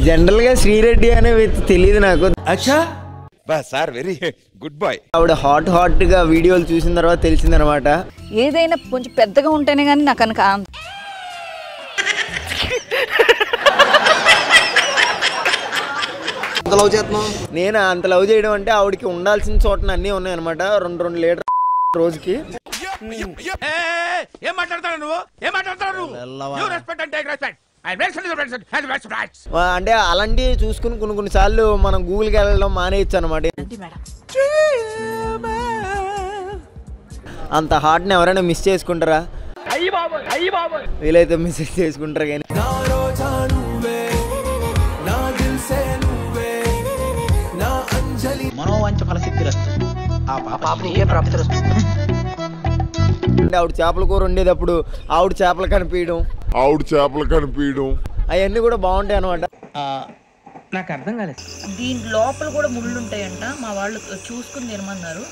General గా శ్రీరెడ్డి అనే తెలియదు నాకు. Sir very good boy. ఆవిడ హాట్ గా వీడియోలు చూసిన తర్వాత తెలిసిందనమాట. ఏదైనా కొంచెం పెద్దగా ఉంటేనే కానీ నాకు కనుక నేను అంత లవ్ చేయడం అంటే ఆవిడకి ఉండాల్సిన చోట అన్నీ ఉన్నాయన్నమాట. 2 లీటర్ రోజుకి. అంటే అలాంటివి చూసుకుని కొన్నిసార్లు మనం గూగుల్కి వెళ్ళడం మానేయచ్చు అనమాట. అంత హార్ట్ని ఎవరైనా మిస్ చేసుకుంటారా? వీలైతే మిస్ చేసుకుంటారు కానీ మనోవంచ ఫలసిద్ధిరస్తు ఆ పాపనికే ప్రాప్తిరస్తు. అంటే ఆవిడ చేపల కూర ఉండేటప్పుడు ఆవిడ చేపలు కనిపించడం అవన్నీ కూడా బాగుంటాయి అనమాట. నాకు అర్థం కాలేదు. దీని లోపల కూడా ముళ్ళు ఉంటాయంట. మా వాళ్ళు చూసుకుని తినమన్నారు.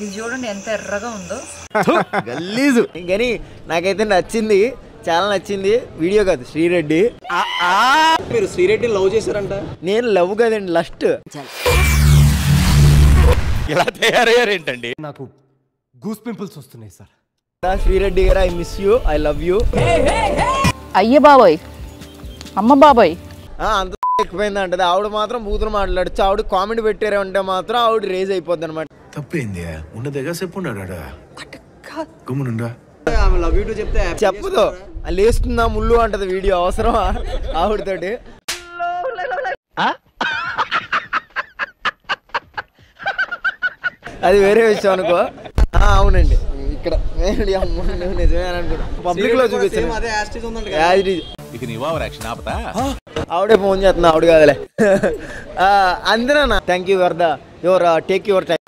ఇది చూడండి ఎంత ఎర్రగా ఉందో. గలీజు. కానీ నాకైతే నచ్చింది, చాలా నచ్చింది. వీడియో కాదు, శ్రీరెడ్డి. మీరు శ్రీరెడ్డి లవ్ చేశారంట? నేను లవ్ కదండి, లస్ట్. ఇలా తయారయ్యారేంటండి? నాకు గూస్ పింపుల్స్ వస్తున్నాయి సార్. శ్రీరెడ్డి గారు, I miss you, I love you. అయ్య బాబోయ్, అమ్మ బాబోయ్, అంత ఎక్కువైంది అంటది. ఆవిడ మాత్రం బూతులు మాట్లాడచ్చు. ఆవిడ కామెంట్ పెట్టారు అంటే మాత్రం ఆవిడ రేజ్ అయిపోద్ది అనమాట. తప్పేంది ఉన్నదేగా చెప్పున్నాడా గుమ్మునుండా లవ్ యూ టు చెప్తే చెప్పదు, లేస్తుందా ముళ్ళు అంటది. వీడియో అవసరమా ఆవిడతోటి? అది వేరే విషయం అనుకో. అవునండి, ఇక్కడ నిజమే అనుకుంటా. పబ్లిక్ లో చూపిస్తాను. ఆవిడే ఫోన్ చేస్తున్నా, ఆవిడ కాదులే. అందరూ thank you for your take your time.